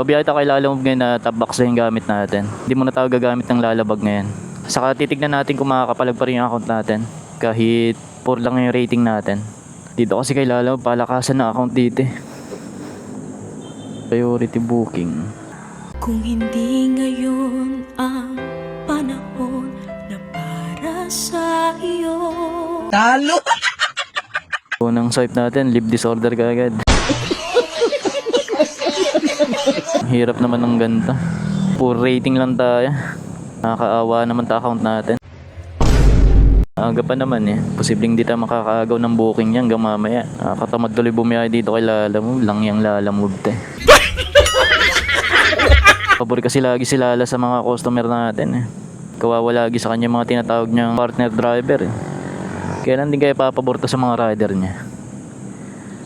Pabiyahe tayo kay Lalamove ngayon na top box na yung gamit natin. Hindi muna tayo gagamit ng lalabag ngayon. Saka titignan natin kung makakapalag pa rin yung account natin. Kahit 4 lang yung rating natin. Dito kasi kay Lalamove, palakasan na account dito eh. Priority booking. Kung hindi ngayon ang panahon na para sa iyo. Talo! Unang swipe natin, leave disorder kaagad. Hirap naman ng ganito. Poor rating lang tayo. Nakakaawa naman ta account natin. Aga pa naman eh. Posibleng di tayo makakaagaw ng booking yan hanggang mamaya. Nakakatamad tuloy bumiyahe dito kay Lalamove. Lang yung Lalamove te. Pabor kasi lagi si Lala sa mga customer natin eh. Kawawa lagi sa kanya mga tinatawag niyang partner driver eh. Kaya lang din kaya papabor to sa mga rider niya.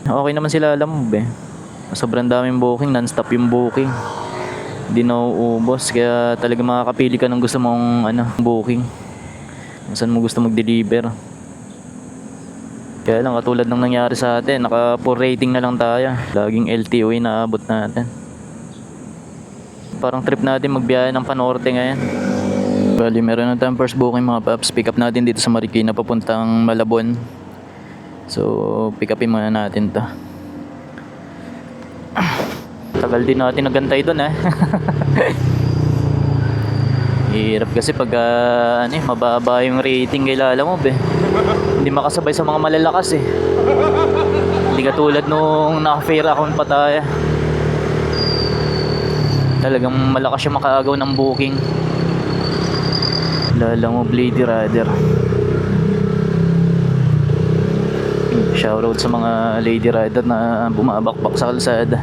Okay naman si Lalamove eh. Sobrang daming booking, non-stop yung booking. Hindi na uubos, kaya talaga makakapili ka ng gusto mong booking. Kung saan mo gusto mag-deliver. Kaya lang katulad ng nangyari sa atin, naka 4 rating na lang tayo. Laging LTO na abot natin. Parang trip natin magbiyahe ng Panorte ngayon. Bali meron na tayong first booking mga paps. Pick up natin dito sa Marikina papuntang Malabon. So pick upin muna natin to. Tagal din natin nagantay doon eh. Hirap kasi pag mababa yung rating kay Lalamove eh. Hindi makasabay sa mga malalakas eh. Hindi katulad nung naka-fair account pa tayo. Talagang malakas yung makaagaw ng booking. Lalamove Lady Rider. Shoutout sa mga lady rider na bumabakbak sa kalsada.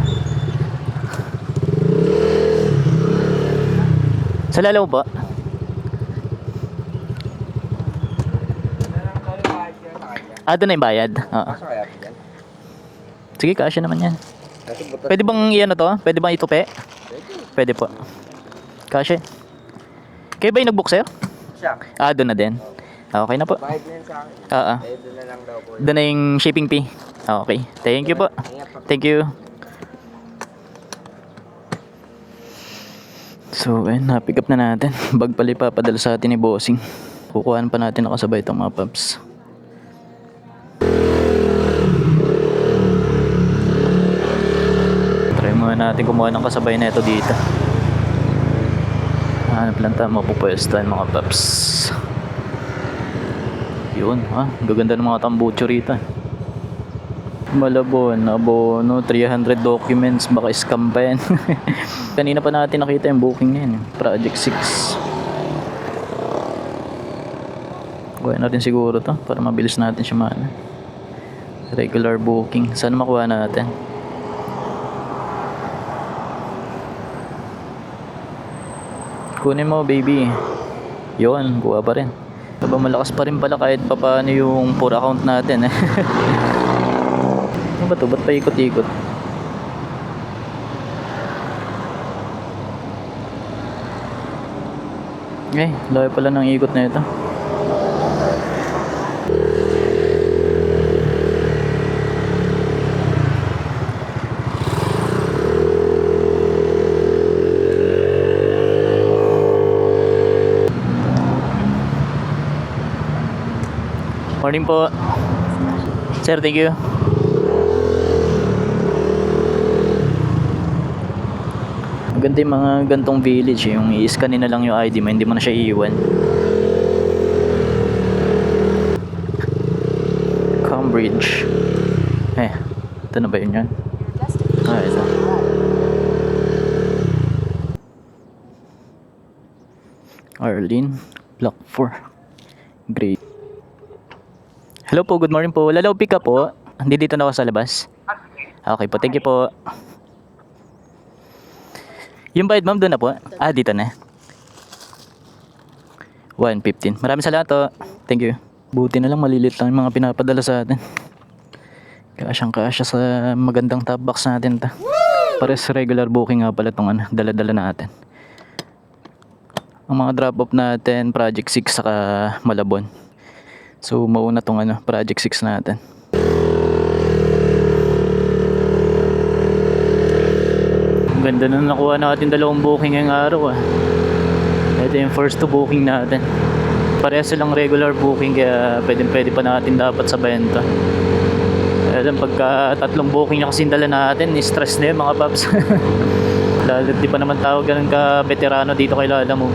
Sa Lalamove ba? Doon na yung bayad? Oo. Sige, kasya naman yan. Pwede bang to? Pwede bang itupi? Pwede po. Kasya. Kayo ba yung nag-book sa'yo? Siya. Doon na din. Okay na po. Bayad na yun sa akin. Doon na lang daw po. Doon na yung shipping fee. Okay. Thank you po. Thank you. So, ayun, na-pick up na natin. Bag pala ipapadala sa atin ni Bossing. Kukuhaan pa natin nakasabay itong mga paps. Try muna natin kumuha ng kasabay na ito dito. Hanap lang tayo mapupwestuhan mga paps. Yun, gaganda ng mga tambucho rito. Malabon, abono, 300 documents, baka scam pa yan. Kanina pa natin nakita yung booking niya, Project 6. Kuha na rin siguro to para mabilis natin siya maana. Regular booking, saan makuha natin? Kunin mo baby. Yun, kuha pa rin. Diba malakas pa rin pala kahit pa paano yung poor account natin eh. Ano ba to? Ba't pa ikot-ikot? Layo pala ng ikot na ito. Morning po. Sir, thank you. Maganda yung mga gantong village yung i-scan na lang yung ID mo, hindi mo na siya iiwan. Cambridge. Ito na ba yun yan? Ito. Arlene, Block 4. Great. Hello po, good morning po. Lalaw pick up po. Hindi dito na ako sa labas. Okay po, thank you po. Yung bayad ma'am doon na po? Dito na. 115. Maraming salamat po. Thank you. Buti na lang malilit lang yung mga pinapadala sa atin. Kasyang-kasya sa magandang top box natin ta. Pares regular booking nga pala itong dala-dala natin. Ang mga drop off natin, Project 6 saka Malabon. So mauna tong Project 6 natin. Ganda na nakuha natin 2 booking ngayong araw ah. Ito yung first to booking natin. Parehas silang regular booking kaya pwede pa natin dapat sa benta. Alam, pagka 3 booking na kasing dala natin, stress na yun mga paps. Lalo di pa naman tawag ganun ka veterano dito kay Lala mo.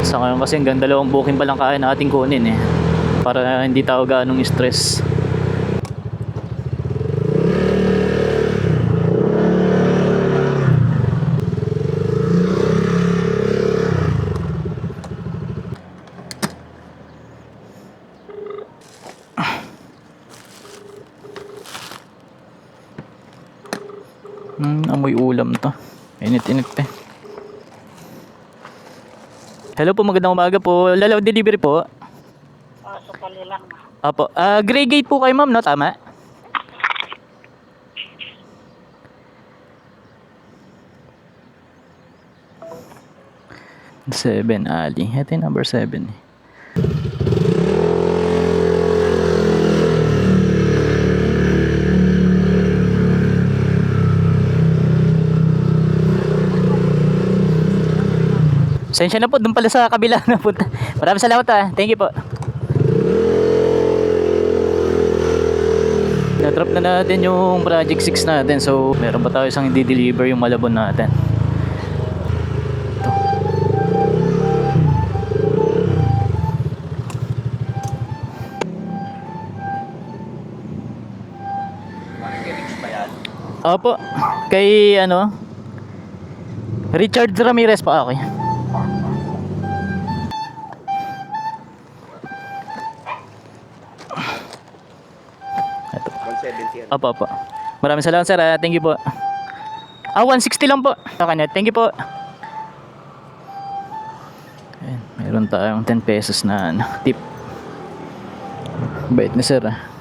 Sa ngayon kasi hanggang 2 booking pa lang kaya natin kunin eh. Para hindi tawag ganong stress. Amoy ulam to. Init-init eh. Hello po, magandang umaga po. Lalaw delivery po. Sukali lang. Apo. Gray gate po kayo ma'am, no? Tama? Seven Ali. Ito yung number 7 eh. Sensya na po, doon pala sa kabila na punta. Maraming salamat ah. Thank you po. Na-drop na natin yung project 6 natin. So, meron pa tayo isang i-deliver yung Malabon natin. Ito. Opo. Kay Richard Ramirez pa ako. Opo, opo. Maraming salamat sir. Thank you po. 160 lang po. Okay, thank you po. Ayan, meron tayong 10 pesos na tip. Bait ni sir ah.